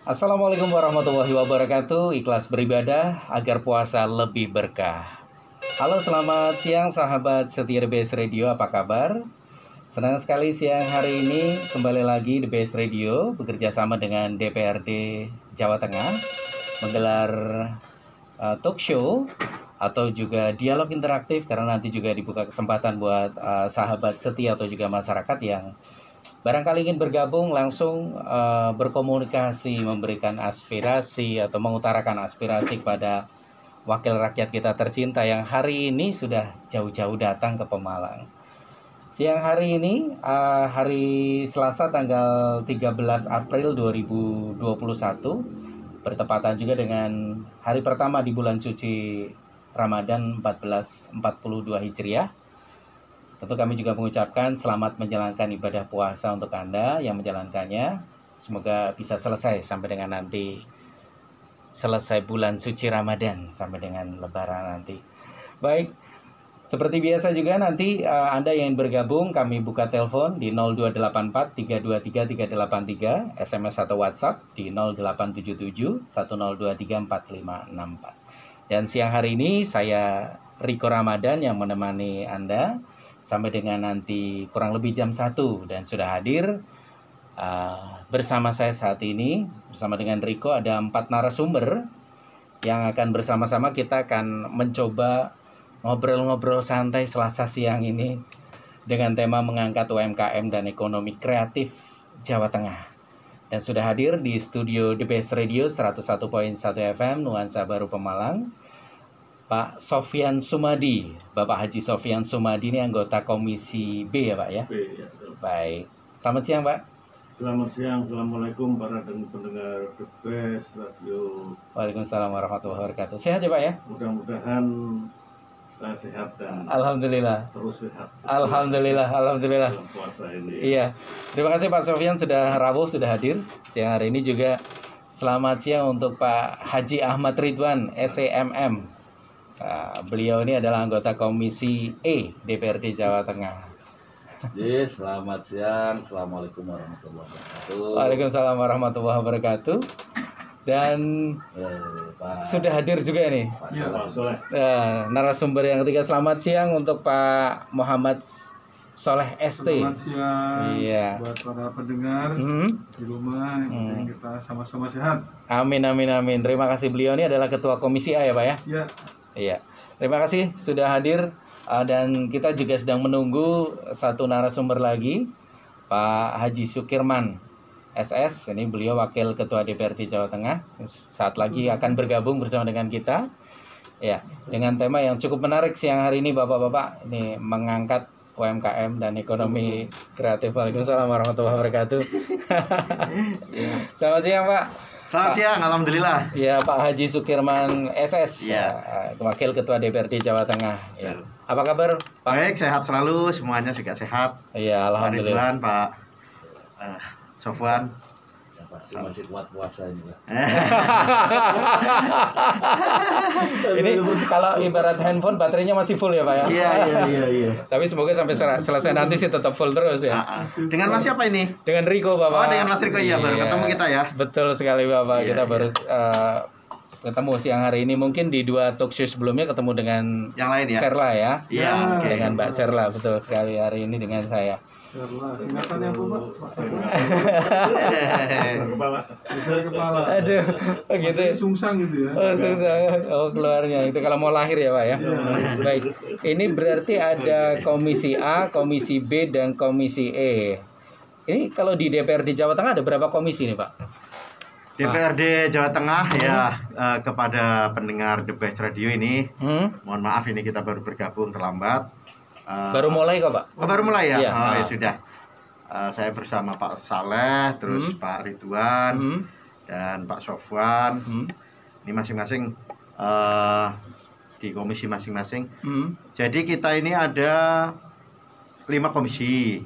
Assalamualaikum warahmatullahi wabarakatuh. Ikhlas beribadah agar puasa lebih berkah. Halo, selamat siang sahabat setia The Best Radio, apa kabar? Senang sekali siang hari ini kembali lagi The Best Radio bekerja sama dengan DPRD Jawa Tengah menggelar talk show atau juga dialog interaktif, karena nanti juga dibuka kesempatan buat sahabat setia atau juga masyarakat yang barangkali ingin bergabung langsung berkomunikasi, memberikan aspirasi atau mengutarakan aspirasi kepada wakil rakyat kita tercinta yang hari ini sudah jauh-jauh datang ke Pemalang. Siang hari ini, hari Selasa tanggal 13 April 2021, bertepatan juga dengan hari pertama di bulan suci Ramadan 1442 Hijriah. Tentu kami juga mengucapkan selamat menjalankan ibadah puasa untuk Anda yang menjalankannya. Semoga bisa selesai sampai dengan nanti selesai bulan suci Ramadan sampai dengan Lebaran nanti. Baik, seperti biasa juga nanti Anda yang bergabung kami buka telepon di 0284 323 383, SMS atau WhatsApp di 0877 1023 4564. Dan siang hari ini saya Riko Ramadan yang menemani Anda sampai dengan nanti kurang lebih jam 1, dan sudah hadir bersama saya saat ini bersama dengan Riko ada 4 narasumber yang akan bersama-sama kita akan mencoba ngobrol-ngobrol santai Selasa siang ini dengan tema mengangkat UMKM dan ekonomi kreatif Jawa Tengah. Dan sudah hadir di studio The Best Radio 101.1 FM Nuansa Baru Pemalang, Pak Sofyan Sumadi. Bapak Haji Sofyan Sumadi ini anggota Komisi B ya Pak ya? B, ya. Baik. Selamat siang Pak. Selamat siang, Assalamualaikum para pendengar The Best Radio. Waalaikumsalam warahmatullahi wabarakatuh. Sehat ya Pak ya? Mudah-mudahan saya sehat dan Alhamdulillah. terus sehat. Alhamdulillah, alhamdulillah. Dalam puasa ini. Iya. Terima kasih Pak Sofyan sudah rawuh, sudah hadir. Siang hari ini juga selamat siang untuk Pak Haji Ahmad Ridwan, SEMM. Beliau ini adalah anggota Komisi E DPRD Jawa Tengah. Selamat siang, Assalamualaikum warahmatullahi wabarakatuh. Waalaikumsalam warahmatullahi wabarakatuh. Dan Pak, sudah hadir juga nih Ya, Pak Soleh. narasumber yang ketiga. Selamat siang untuk Pak Muhammad Soleh ST. Selamat siang Iya. buat para pendengar di rumah. Yang penting kita sama-sama sehat. Amin, amin, amin. Terima kasih. Beliau ini adalah Ketua Komisi A ya Pak ya? Ya, Iya. Terima kasih sudah hadir. Dan kita juga sedang menunggu satu narasumber lagi, Pak Haji Sukirman SS. Ini beliau Wakil Ketua DPRD Jawa Tengah. Saat lagi akan bergabung bersama dengan kita. Ya, dengan tema yang cukup menarik siang hari ini Bapak-bapak. Ini mengangkat UMKM dan ekonomi kreatif. Waalaikumsalam warahmatullahi wabarakatuh. Selamat siang Pak. Selamat siang, Alhamdulillah. Ya, Pak Haji Sukirman SS, Ya. Wakil Ketua DPRD Jawa Tengah. Ya. Apa kabar, Pak? Baik, sehat selalu, semuanya juga sehat. Iya, Pak alhamdulillah. Ridwan, Pak Sofwan. ya pasti masih kuat puasa ini Pak. Ini kalau ibarat handphone baterainya masih full ya, Pak ya? Iya. Tapi semoga sampai selesai nanti sih tetap full terus ya. Dengan Mas siapa ini? Dengan Riko, Bapak. Oh, dengan Mas Riko, iya, baru ketemu kita ya. Betul sekali, Bapak. Iya, Kita iya. baru ketemu siang hari ini. Mungkin di 2 talk show sebelumnya ketemu dengan Yang lain ya? Serla ya. Iya, oke. Dengan Mbak Serla, betul sekali. Hari ini dengan saya. singkatan yang Pak. Kepala. Besar kepala. Aduh, begitu. Maksudnya sungsang gitu ya. Oh, susah. Oh, keluarnya itu kalau mau lahir ya, Pak ya. Baik. Ini berarti ada Komisi A, Komisi B, dan Komisi E. Ini kalau di DPRD Jawa Tengah ada berapa komisi nih, Pak? DPRD Jawa Tengah ya, kepada pendengar The Best Radio ini, mohon maaf ini kita baru bergabung terlambat. Baru mulai kok, Pak? Oh, baru mulai ya? Iya. Oh, ya sudah. Saya bersama Pak Saleh, terus Pak Ridwan, dan Pak Sofwan. Ini masing-masing di komisi masing-masing. Jadi kita ini ada 5 komisi.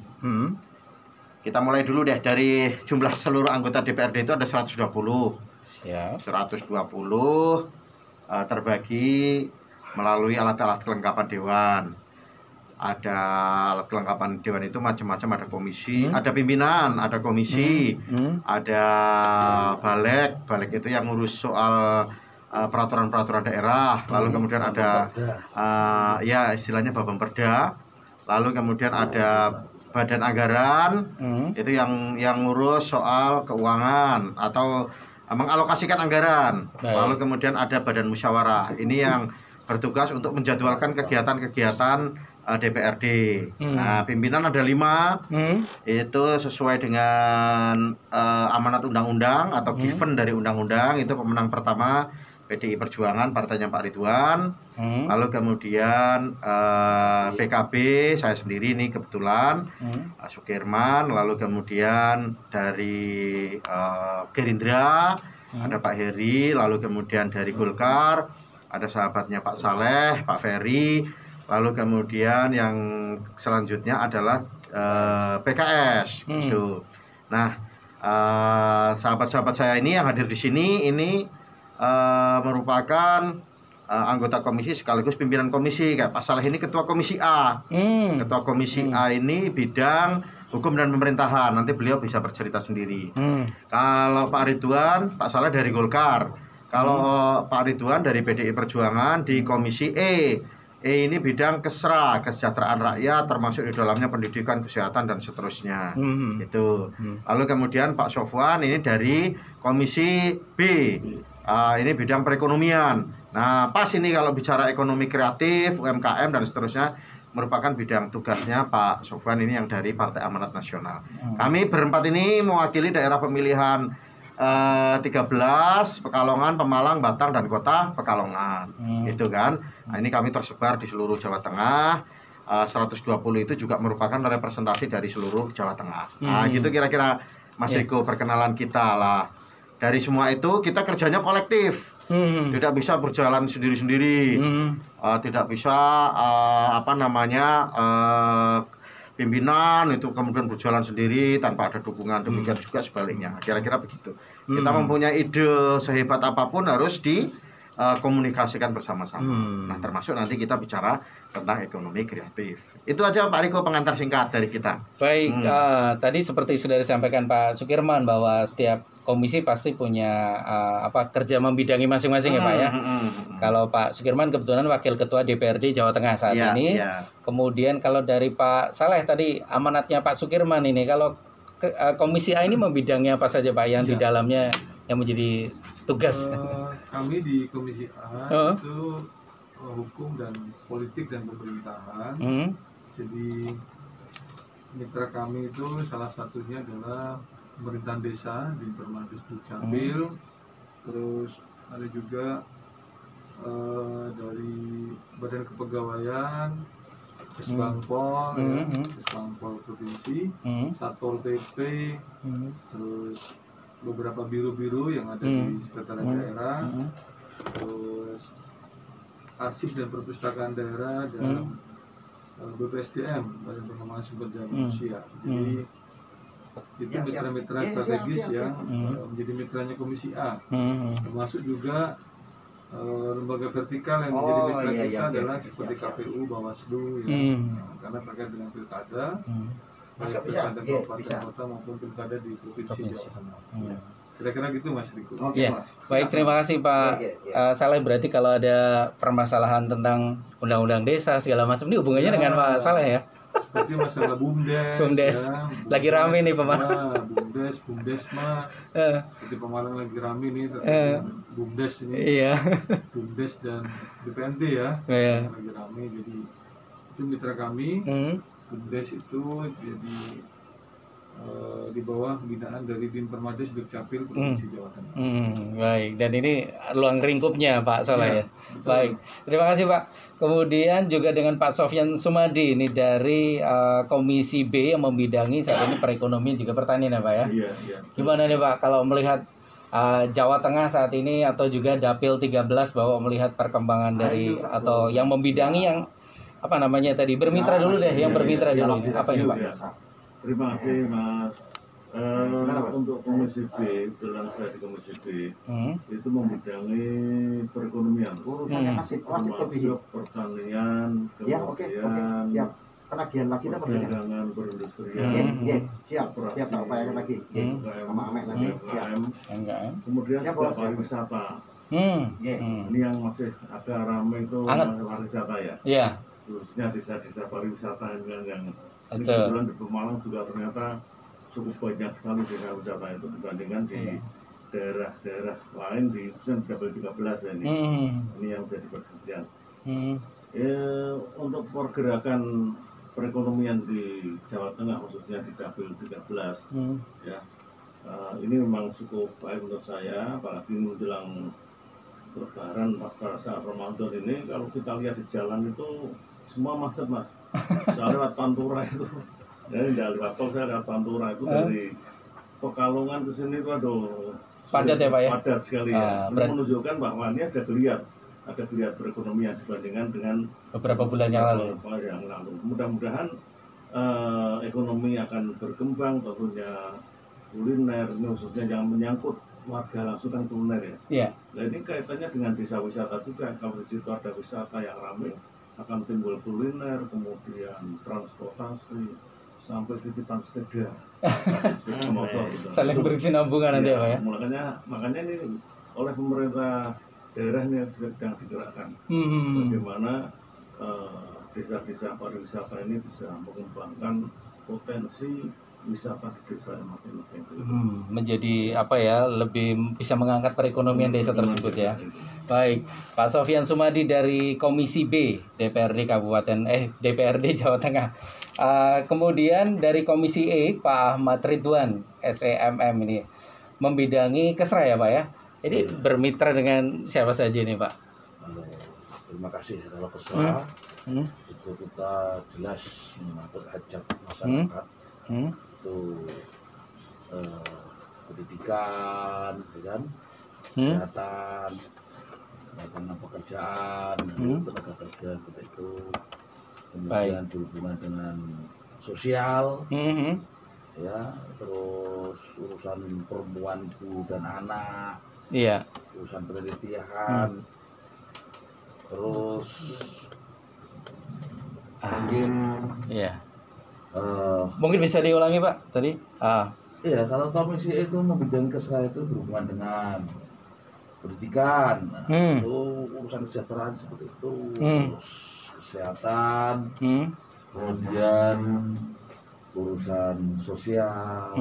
Kita mulai dulu deh dari jumlah seluruh anggota DPRD itu ada 120. Siap. 120 terbagi melalui alat-alat kelengkapan dewan. ada kelengkapan dewan itu macam-macam, ada komisi, ada pimpinan, ada komisi, ada balik itu yang ngurus soal peraturan-peraturan daerah, lalu kemudian ada ya istilahnya Babamperda, lalu kemudian ada badan anggaran, itu yang ngurus soal keuangan atau mengalokasikan anggaran. Lalu kemudian ada badan musyawarah, ini yang bertugas untuk menjadwalkan kegiatan-kegiatan DPRD. Nah, pimpinan ada 5, itu sesuai dengan amanat undang-undang atau given dari undang-undang. Itu pemenang pertama PDI Perjuangan, partainya Pak Ridwan. Lalu kemudian PKB, saya sendiri ini kebetulan, Sukirman. Lalu kemudian dari Gerindra ada Pak Heri. Lalu kemudian dari Golkar ada sahabatnya Pak Saleh, Pak Ferry. Lalu kemudian yang selanjutnya adalah PKS. Gitu. Nah, sahabat-sahabat saya ini yang hadir di sini ini merupakan anggota komisi sekaligus pimpinan komisi. Kayak Pak Saleh ini ketua komisi A. Ketua komisi A ini bidang hukum dan pemerintahan. Nanti beliau bisa bercerita sendiri. Kalau Pak Ridwan, Pak Saleh dari Golkar. Kalau Pak Ridwan dari PDI Perjuangan di komisi E. Ini bidang kesejahteraan rakyat, termasuk di dalamnya pendidikan, kesehatan dan seterusnya. Itu. Lalu kemudian Pak Sofwan ini dari komisi B. Ini bidang perekonomian. Nah, pas ini kalau bicara ekonomi kreatif, UMKM dan seterusnya merupakan bidang tugasnya Pak Sofwan ini yang dari Partai Amanat Nasional. Kami berempat ini mewakili daerah pemilihan 13, Pekalongan, Pemalang, Batang, dan Kota Pekalongan. Gitu kan. Nah, ini kami tersebar di seluruh Jawa Tengah. 120 itu juga merupakan representasi dari seluruh Jawa Tengah. Nah, gitu kira-kira Mas Riko perkenalan kita lah. Dari semua itu kita kerjanya kolektif. Tidak bisa berjalan sendiri-sendiri. Tidak bisa pimpinan itu kemudian berjalan sendiri tanpa ada dukungan. Demikian juga sebaliknya. Kira-kira begitu. Kita mempunyai ide sehebat apapun harus dikomunikasikan bersama-sama. Nah, termasuk nanti kita bicara tentang ekonomi kreatif. Itu aja Pak Riko pengantar singkat dari kita. Baik, tadi seperti sudah disampaikan Pak Sukirman bahwa setiap komisi pasti punya kerja membidangi masing-masing ya Pak ya. Kalau Pak Sukirman kebetulan Wakil Ketua DPRD Jawa Tengah saat ini. Kemudian kalau dari Pak Saleh tadi amanatnya Pak Sukirman ini, kalau komisi A ini membidangi apa saja Pak yang di dalamnya yang menjadi tugas? Kami di komisi A itu hukum dan politik dan pemerintahan. Jadi mitra kami itu salah satunya adalah pemerintahan desa di Permades Dukcapil. Terus ada juga dari Badan Kepegawaian, Kesbangpol, Kesbangpol Provinsi, Satpol PP, terus beberapa biru-biru yang ada di sekretariat daerah, terus arsip dan perpustakaan daerah dan BPSDM, Badan Pengembangan Sumber Daya Manusia. Jadi itu mitra-mitra strategis yang menjadi mitranya komisi A. Termasuk juga lembaga vertikal yang menjadi mitra kita adalah seperti KPU, Bawaslu, karena terkait dengan pilkada, baik pilkada kabupaten kota maupun pilkada di provinsi Jawa Tengah. Kira-kira gitu Mas Riko. Baik, terima kasih Pak Saleh. Berarti kalau ada permasalahan tentang undang-undang desa segala macam ini hubungannya dengan Pak Saleh ya? Seperti masalah BUMDes. Lagi rame nih Pemalang. BUMDesma. Seperti Pemalang lagi rame nih terkait BUMDes ini. BUMDes dan BPNT ya. Lagi rame, jadi itu mitra kami. BUMDes itu jadi di bawah pembinaan dari Din Permades Dukcapil Provinsi Jawa Tengah. Baik, dan ini ruang lingkupnya Pak Saleh ya. Baik, terima kasih Pak. Kemudian juga dengan Pak Sofyan Sumadi ini dari Komisi B yang membidangi saat ini perekonomian juga pertanian ya Pak ya. Gimana nih Pak kalau melihat Jawa Tengah saat ini atau juga Dapil 13 bahwa melihat perkembangan dari atau yang membidangi yang apa namanya tadi bermitra dulu deh, yang bermitra dulu apa ini Pak? Terima kasih Mas. Untuk Komisi B, dalam saya di Komisi B itu membidangi perekonomian, termasuk pertanian, kemudian penagihan lagi apa ya? Perdagangan perindustrian. Iya, siap Pak Bayangkan lagi. Sama Amek lagi. UMKM. Kemudian Siap, juga Bos. pariwisata. Iya. Ini yang masih agak ramai itu pariwisata ya. Iya. Khususnya desa-desa pariwisata yang ini Betul. kebetulan di Pemalang juga ternyata cukup banyak sekali desa wisata itu dibandingkan di daerah-daerah lain di khususnya di KW13 ya ini. Ini yang jadi perhatian. Ya, untuk pergerakan perekonomian di Jawa Tengah khususnya di KW13 ya ini memang cukup baik menurut saya, apalagi menjelang Lebaran pada saat Ramadan ini. Kalau kita lihat di jalan itu semua macet mas. Saya lewat Pantura itu, ya tidak lewat tol, saya lewat Pantura itu dari Pekalongan ke sini itu aduh Padat ya Pak ya? Padat sekali ya. Ini menunjukkan bahwa ini ada geliat perekonomian dibandingkan dengan beberapa bulan yang lalu. Mudah-mudahan ekonomi akan berkembang, tentunya kuliner ini khususnya yang menyangkut warga langsung kan kuliner ya. Iya. Nah ini kaitannya dengan desa wisata juga. Kalau di situ ada wisata yang ramai, akan timbul kuliner, kemudian transportasi, sampai titipan sepeda motor gitu. Saling berkesinambungan nanti ya Pak ya. Makanya ini oleh pemerintah daerah ini sedang digerakkan. Bagaimana desa-desa pariwisata ini bisa mengembangkan potensi wisata di desa masing-masing. Menjadi apa ya, lebih bisa mengangkat perekonomian desa tersebut ya. Baik, Pak Sofyan Sumadi dari Komisi B DPRD Jawa Tengah. Kemudian dari Komisi E Pak Ahmad Ridwan SEMM ini membidangi Kesra ya Pak ya. Ini bermitra dengan siapa saja ini Pak? Terima kasih. Kalau Kesra itu kita jelas menyangkut hajat masyarakat. Itu pendidikan, kan? Kesehatan, lapangan pekerjaan, tenaga kerja seperti itu. Kemudian berhubungan dengan sosial, ya, terus urusan perempuan, ibu dan anak, urusan penelitian, terus mungkin bisa diulangi Pak tadi. Iya, kalau komisi itu membidangi Kesra itu berhubungan dengan pendidikan, itu urusan kesejahteraan seperti itu, terus kesehatan, kemudian urusan sosial,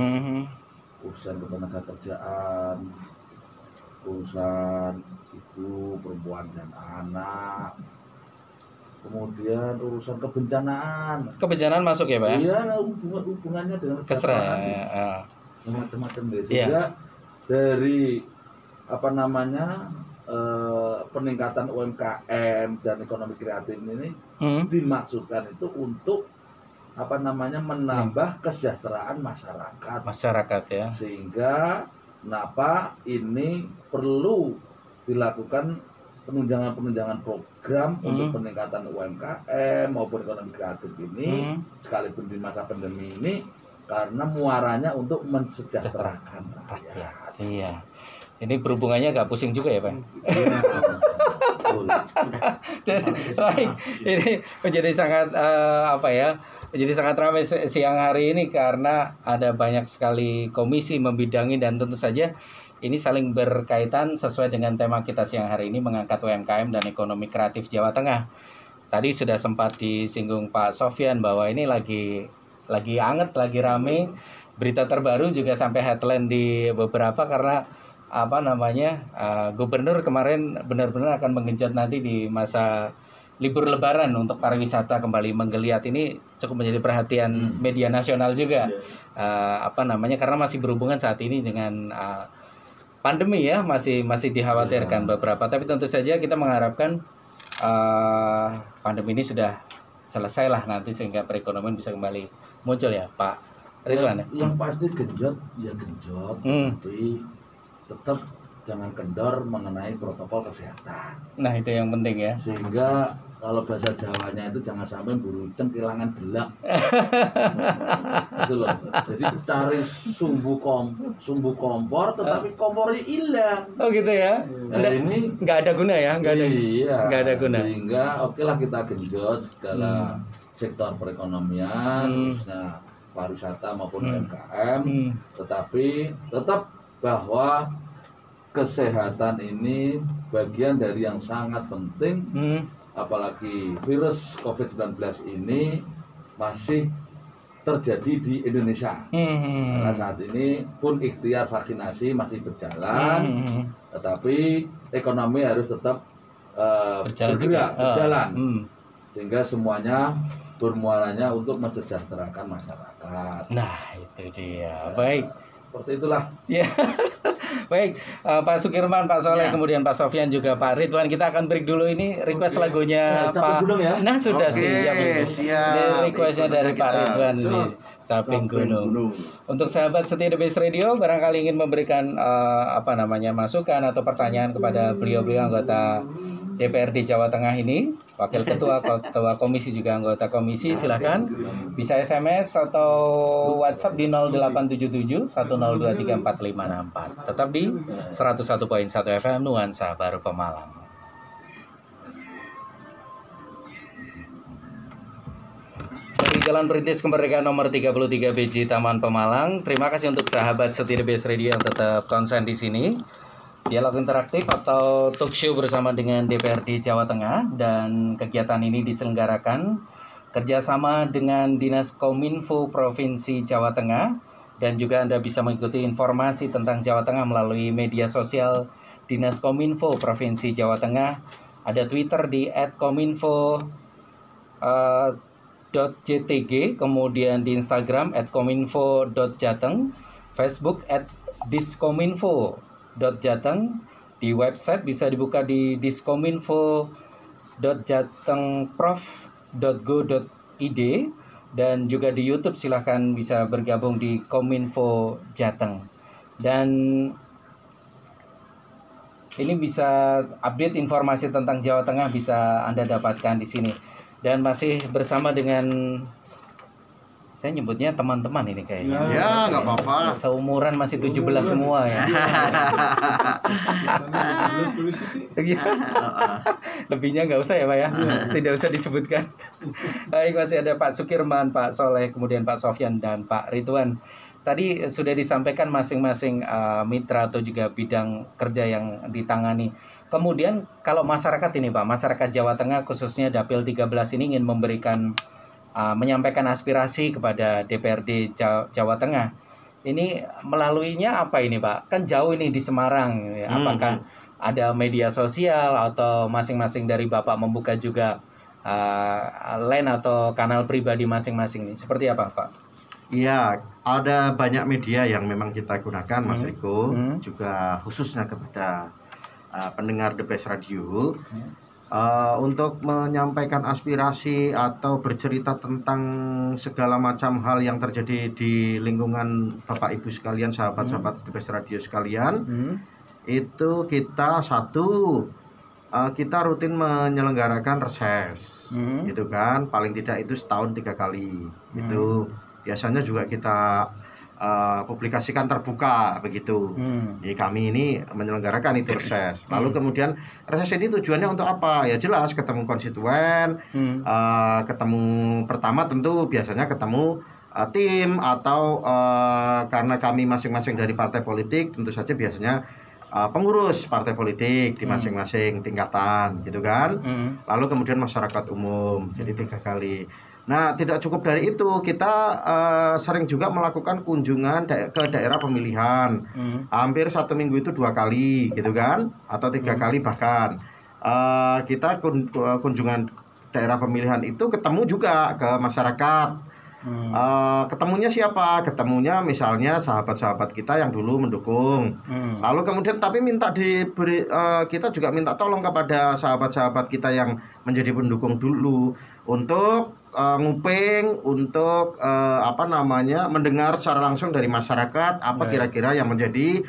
urusan ketenaga kerjaan, urusan ibu, perempuan dan anak. Kemudian urusan kebencanaan. Kebencanaan masuk ya Pak? Iya, hubungannya dengan Kesra. Macam-macam deh. Sehingga dari peningkatan UMKM dan ekonomi kreatif ini dimaksudkan itu untuk menambah kesejahteraan masyarakat ya. Sehingga kenapa ini perlu dilakukan penunjangan program untuk peningkatan UMKM maupun ekonomi kreatif ini sekalipun di masa pandemi ini, karena muaranya untuk mensejahterakan rakyat. Iya. Ini berhubungannya agak pusing juga ya Pak? Baik, ini menjadi sangat menjadi sangat ramai siang hari ini karena ada banyak sekali komisi membidangi, dan tentu saja ini saling berkaitan sesuai dengan tema kita siang hari ini, mengangkat UMKM dan ekonomi kreatif Jawa Tengah. Tadi sudah sempat disinggung Pak Sofyan bahwa ini lagi anget, lagi rame. Berita terbaru juga sampai headline di beberapa karena gubernur kemarin benar-benar akan menggenjot nanti di masa libur Lebaran untuk pariwisata kembali menggeliat. Ini cukup menjadi perhatian media nasional juga. Karena masih berhubungan saat ini dengan pandemi ya, masih dikhawatirkan beberapa, tapi tentu saja kita mengharapkan pandemi ini sudah selesai lah nanti sehingga perekonomian bisa kembali muncul ya Pak Ridwan. Yang pasti genjot, tapi tetap jangan kendor mengenai protokol kesehatan. Nah itu yang penting ya. Sehingga kalau bahasa Jawanya itu jangan sampai buruceng kehilangan belak. Itu loh. Jadi cari sumbu kompor tetapi kompornya hilang. Oh gitu ya. Nah, ini nggak ada guna ya, nggak ada guna. Sehingga okelah kita genjot segala sektor perekonomian, khususnya pariwisata maupun UMKM, tetapi tetap bahwa kesehatan ini bagian dari yang sangat penting, apalagi virus COVID-19 ini masih terjadi di Indonesia. Karena saat ini pun ikhtiar vaksinasi masih berjalan, tetapi ekonomi harus tetap berjalan, sehingga semuanya bermuaranya untuk mensejahterakan masyarakat. Nah, itu dia. Baik. Seperti itulah. Ya. Baik, Pak Sukirman, Pak Soleh, kemudian Pak Sofyan juga Pak Ridwan. Kita akan break dulu ini request lagunya Pak. Ya? Nah, sudah siap. Ini requestnya dari Pak Ridwan nih. Caping Gunung. Untuk sahabat setia The Best Radio, barangkali ingin memberikan masukan atau pertanyaan kepada beliau-beliau anggota DPRD Jawa Tengah ini, Wakil Ketua Komisi juga anggota Komisi, silahkan bisa SMS atau WhatsApp di 0877 1023 4564. Tetap di 101.1 FM Nuansa Baru Pemalang. Dari Jalan Perintis Kemerdekaan nomor 33 BJ Taman Pemalang. Terima kasih untuk sahabat setia The Best Radio yang tetap konsen di sini. Dialog interaktif atau talk show bersama dengan DPRD Jawa Tengah, dan kegiatan ini diselenggarakan kerjasama dengan Dinas Kominfo Provinsi Jawa Tengah, dan juga Anda bisa mengikuti informasi tentang Jawa Tengah melalui media sosial Dinas Kominfo Provinsi Jawa Tengah. Ada Twitter di @kominfo.jtg, kemudian di Instagram @kominfo.jateng, Facebook @diskominfo.jateng. Di website bisa dibuka di diskominfo.jatengprof.go.id, dan juga di YouTube silahkan bisa bergabung di Kominfo Jateng. Dan ini bisa update informasi tentang Jawa Tengah bisa Anda dapatkan di sini. Dan masih bersama dengan, saya nyebutnya teman-teman ini kayaknya. Ya, nggak apa-apa. Seumuran masih 17 semua ya. Lebihnya nggak usah ya Pak ya. Tidak usah disebutkan. Baik, masih ada Pak Sukirman, Pak Soleh, kemudian Pak Sofyan dan Pak Ridwan. Tadi sudah disampaikan masing-masing mitra atau juga bidang kerja yang ditangani. Kemudian kalau masyarakat ini Pak, masyarakat Jawa Tengah khususnya Dapil 13 ini ingin memberikan menyampaikan aspirasi kepada DPRD Jawa Tengah. Ini melaluinya apa ini Pak? Kan jauh ini di Semarang. Apakah ada media sosial atau masing-masing dari Bapak membuka juga line atau kanal pribadi masing-masing ini? Seperti apa Pak? Iya, ada banyak media yang memang kita gunakan Mas Riko, juga khususnya kepada pendengar The Best Radio. Untuk menyampaikan aspirasi atau bercerita tentang segala macam hal yang terjadi di lingkungan Bapak Ibu sekalian, sahabat-sahabat The Best Radio sekalian, itu kita kita rutin menyelenggarakan reses, gitu kan, paling tidak itu setahun 3 kali, itu biasanya juga kita publikasikan terbuka begitu. Jadi kami ini menyelenggarakan itu reses. Lalu kemudian reses ini tujuannya untuk apa? Ya jelas ketemu konstituen, ketemu pertama tentu biasanya ketemu tim atau karena kami masing-masing dari partai politik tentu saja biasanya pengurus partai politik di masing-masing tingkatan gitu kan. Lalu kemudian masyarakat umum, jadi 3 kali. Nah, tidak cukup dari itu, kita sering juga melakukan kunjungan ke daerah pemilihan. Hampir 1 minggu itu 2 kali, gitu kan? Atau 3 kali bahkan. Kita kunjungan daerah pemilihan itu ketemu juga ke masyarakat. Ketemunya siapa? Ketemunya misalnya sahabat-sahabat kita yang dulu mendukung. Lalu kemudian tapi kita juga minta tolong kepada sahabat-sahabat kita yang menjadi pendukung dulu untuk nguping, untuk mendengar secara langsung dari masyarakat apa kira-kira yang menjadi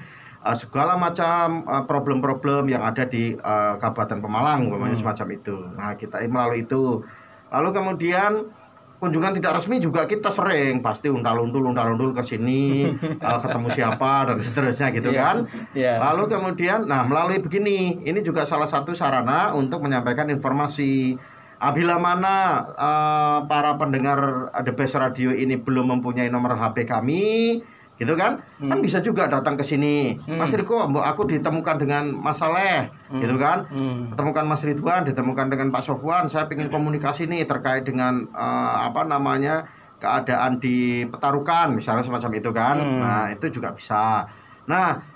segala macam problem-problem yang ada di Kabupaten Pemalang, semacam itu. Nah, kita melalui itu. Lalu kemudian kunjungan tidak resmi juga kita sering pasti untal-untul ke sini, ketemu siapa dan seterusnya gitu kan. Lalu kemudian melalui begini, ini juga salah satu sarana untuk menyampaikan informasi. Bila mana para pendengar The Best Radio ini belum mempunyai nomor HP kami, gitu kan? Kan bisa juga datang ke sini. Mas Riko, aku ditemukan dengan Mas Saleh, gitu kan? Ditemukan Mas Ridwan, ditemukan dengan Pak Sofwan. Saya ingin komunikasi nih terkait dengan keadaan di Petarukan, misalnya semacam itu kan. Nah, itu juga bisa. Nah,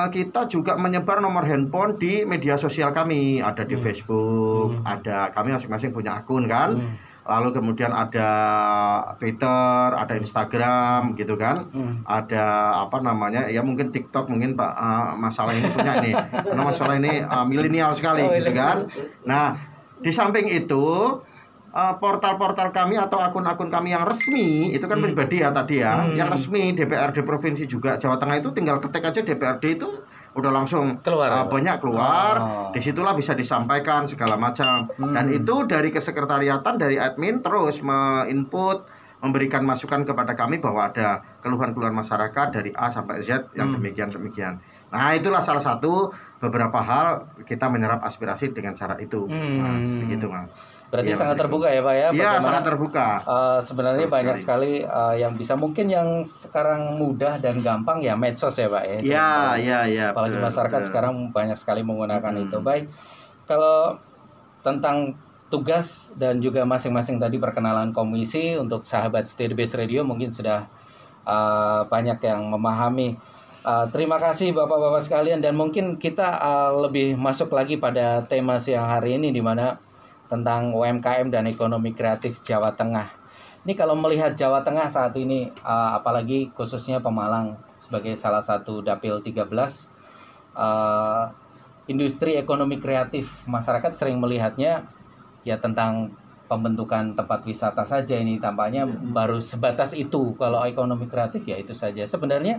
kita juga menyebar nomor handphone di media sosial kami, ada di Facebook, ada, kami masing-masing punya akun kan. Lalu kemudian ada Twitter, ada Instagram gitu kan. Ada ya mungkin TikTok, mungkin Pak masalah ini punya ini. Karena masalah ini milenial sekali gitu kan. Nah, di samping itu portal-portal kami atau akun-akun kami yang resmi itu kan pribadi ya tadi ya, yang resmi DPRD provinsi juga Jawa Tengah itu tinggal ketik aja DPRD itu udah langsung keluar, banyak keluar. Disitulah bisa disampaikan segala macam. Dan itu dari kesekretariatan, dari admin terus menginput, memberikan masukan kepada kami bahwa ada keluhan-keluhan masyarakat dari A sampai Z yang demikian. Nah, itulah salah satu beberapa hal kita menyerap aspirasi dengan cara itu, Mas. Begitu, Mas. Berarti sangat terbuka ya Pak ya? Iya, sangat terbuka. Sebenarnya banyak sekali yang bisa, mungkin yang sekarang mudah dan gampang ya medsos ya Pak ya? Iya. Apalagi masyarakat sekarang banyak sekali menggunakan itu. Baik, kalau tentang tugas dan juga masing-masing tadi perkenalan komisi untuk sahabat setia The Best Radio mungkin sudah banyak yang memahami. Terima kasih Bapak-Bapak sekalian, dan mungkin kita lebih masuk lagi pada tema siang hari ini, di mana tentang UMKM dan ekonomi kreatif Jawa Tengah. Ini kalau melihat Jawa Tengah saat ini, apalagi khususnya Pemalang sebagai salah satu Dapil 13, industri ekonomi kreatif, masyarakat sering melihatnya ya tentang pembentukan tempat wisata saja, ini tampaknya baru sebatas itu. Kalau ekonomi kreatif ya itu saja. Sebenarnya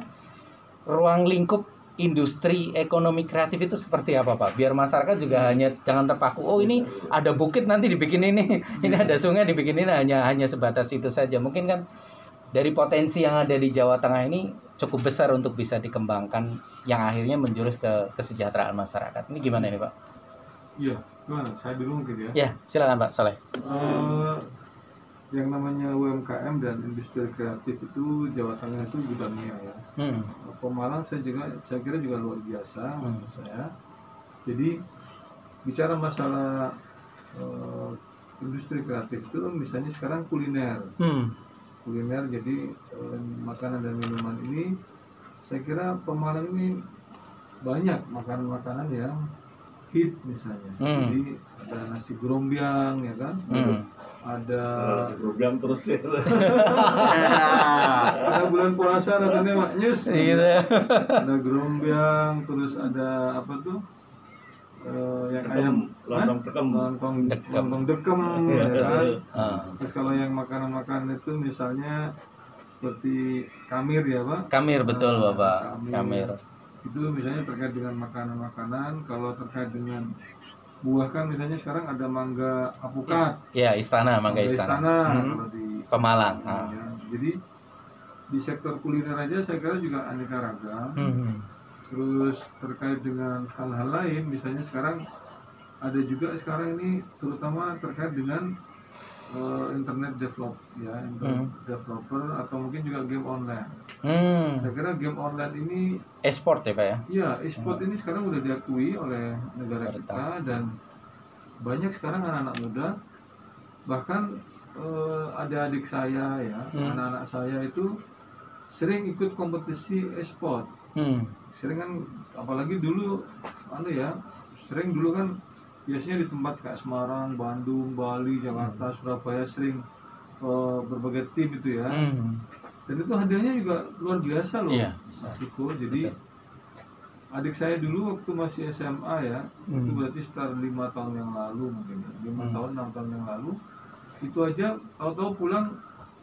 ruang lingkup industri ekonomi kreatif itu seperti apa Pak? Biar masyarakat juga hanya jangan terpaku, oh ini ada bukit nanti dibikin ini ada sungai dibikin ini, hanya sebatas itu saja. Mungkin kan dari potensi yang ada di Jawa Tengah ini cukup besar untuk bisa dikembangkan, yang akhirnya menjurus ke kesejahteraan masyarakat. Ini gimana ini Pak? Iya, gimana? Saya dulu mungkin ya. Ya, silakan Pak Saleh. Yang namanya UMKM dan industri kreatif itu Jawa Tengah itu gudangnya ya. Pemalang saya kira juga luar biasa menurut saya. Jadi bicara masalah industri kreatif itu misalnya sekarang kuliner. Kuliner, jadi makanan dan minuman ini saya kira Pemalang ini banyak makanan-makanan yang hit misalnya. Jadi ada nasi gerombiang ya kan, ada program terus ya. ada bulan puasa rasanya maknyus gitu. Ada gerombiang, terus ada apa tuh yang ayam lontong dekem ya kan. Terus kalau yang makanan-makanan itu misalnya seperti kamir ya Pak. Kamir, betul Bapak. Kamir itu misalnya terkait dengan makanan-makanan. Kalau terkait dengan buah kan misalnya sekarang ada mangga apukat. Ya, mangga istana. Kalau di Pemalang. Ya. Jadi di sektor kuliner aja saya kira juga aneka ragam. Terus terkait dengan hal-hal lain, misalnya sekarang ada juga sekarang ini terutama terkait dengan internet developer atau mungkin juga game online. Saya kira game online ini e-sport ya Pak ya? Iya, e-sport ini sekarang udah diakui oleh negara kita, dan banyak sekarang anak-anak muda, bahkan ada adik saya ya, anak-anak saya itu sering ikut kompetisi e-sport. Sering kan, apalagi dulu sering dulu kan biasanya di tempat kayak Semarang, Bandung, Bali, Jakarta, Surabaya sering berbagai tim itu ya. Dan itu hadiahnya juga luar biasa loh. Iya. Jadi adik saya dulu waktu masih SMA ya, itu berarti sekitar 5 tahun yang lalu mungkin, 5 tahun, 6 tahun yang lalu, itu aja tahu-tahu pulang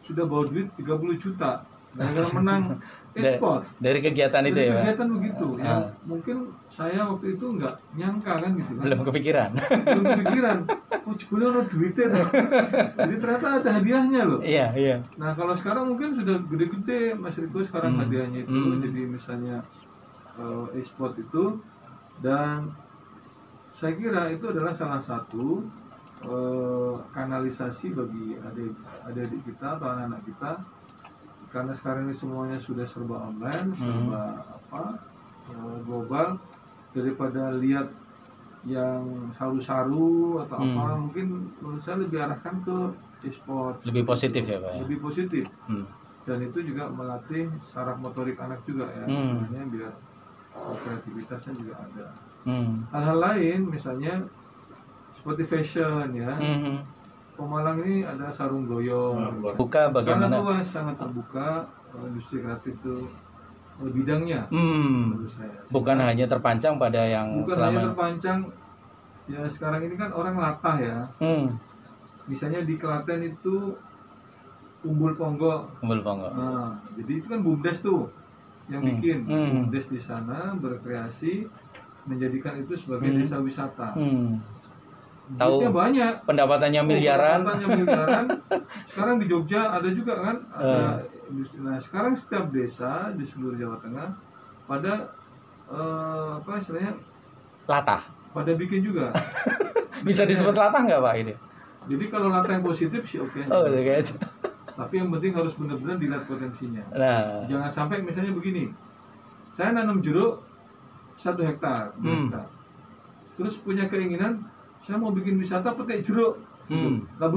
sudah bawa duit 30 juta. Gara-gara menang e-sport. Dari kegiatan itu ya Pak? Kegiatan begitu ya. Mungkin saya waktu itu nggak nyangka kan gitu kan. Belum kepikiran. Oh jebule ada duitnya tuh. Jadi ternyata ada hadiahnya loh. Iya. Nah kalau sekarang mungkin sudah gede-gede Mas Riko sekarang hadiahnya itu. Jadi misalnya e-sport itu, dan saya kira itu adalah salah satu kanalisasi bagi adik-adik kita atau anak-anak kita, karena sekarang ini semuanya sudah serba online, serba global. Daripada lihat yang saru-saru atau apa, mungkin menurut saya lebih arahkan ke e-sport. Lebih positif ya Pak ya? Lebih positif. Dan itu juga melatih saraf motorik anak juga ya, misalnya biar kreativitasnya juga ada. Hal-hal lain misalnya seperti fashion ya. Pemalang ini ada sarung goyong. Buka bagaimana? Sangat luas, sangat terbuka industri kreatif itu bidangnya. Menurut saya. Bukan hanya terpancang pada yang bukan selama hanya terpancang ya, sekarang ini kan orang latah ya. Misalnya di Klaten itu Umbul Ponggo. Nah, jadi itu kan BUMDes tuh yang bikin. BUMDes di sana berkreasi menjadikan itu sebagai desa wisata. Tahu banyak. Pendapatannya miliaran. Sekarang di Jogja ada juga kan, ada industri. Nah, sekarang setiap desa di seluruh Jawa Tengah pada apa istilahnya? Latah. Pada bikin juga. Bisa disebut latah nggak Pak ini? Jadi kalau latah yang positif sih oke. Oh, guys. Tapi yang penting harus benar-benar dilihat potensinya. Nah. Jangan sampai misalnya begini, saya nanam jeruk 1 hektar, terus punya keinginan saya mau bikin wisata petik jeruk. Nah,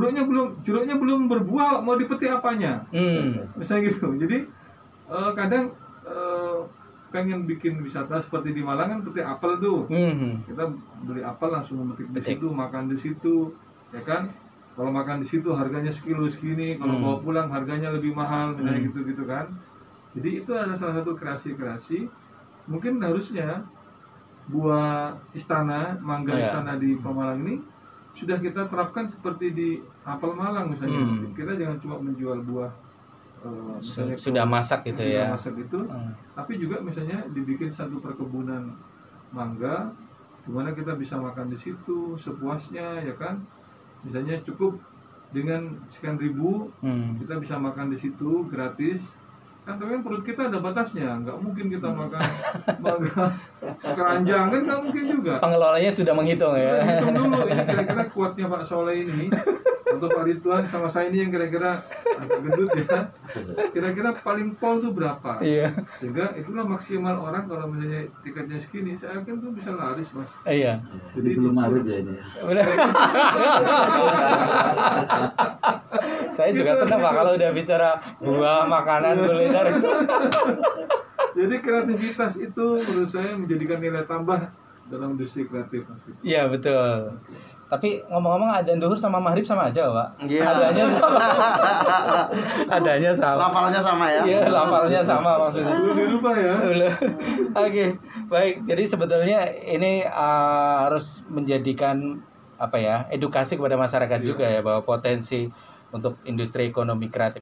jeruknya belum berbuah, mau dipetik apanya? Misalnya gitu. Jadi kadang pengen bikin wisata seperti di Malang kan petik apel tuh. Kita beli apel langsung memetik di situ, makan di situ, ya kan? Kalau makan di situ harganya sekilo segini, kalau bawa pulang harganya lebih mahal, misalnya gitu-gitu kan. Jadi itu adalah salah satu kreasi-kreasi. Mungkin harusnya buah istana, mangga istana di Pemalang ini sudah kita terapkan seperti di apel Malang misalnya. Kita jangan cuma menjual buah misalnya sudah masak gitu ya. Masak itu, tapi juga misalnya dibikin satu perkebunan mangga, di mana kita bisa makan di situ sepuasnya, ya kan? Misalnya cukup dengan sekian ribu, kita bisa makan di situ gratis. Kan tapi perut kita ada batasnya, nggak mungkin kita makan mangga sekeranjang, kan nggak mungkin juga. Pengelolanya sudah menghitung ya. Hitung dulu, ini kira-kira kuatnya Pak Soleh ini atau Pak Ridwan sama saya ini yang kira-kira agak gendut ya, kira-kira paling pol tuh berapa? Iya. Sehingga itulah maksimal orang kalau misalnya tiketnya segini, saya yakin tuh bisa laris Mas. Iya. Jadi belum marut ya ini. Benar. Saya juga senang Pak kalau udah bicara buah, makanan, kuliner. Jadi kreativitas itu menurut saya menjadikan nilai tambah dalam industri kreatif Mas. Iya betul. Tapi ngomong-ngomong adzan duhur sama maghrib sama aja Pak. Iya. Adanya sama. Adanya sama. Lafalnya sama ya? Iya, lafalnya sama maksudnya. Belum dirubah ya? Oke, baik. Jadi sebetulnya ini harus menjadikan apa ya, edukasi kepada masyarakat juga ya, bahwa potensi untuk industri ekonomi kreatif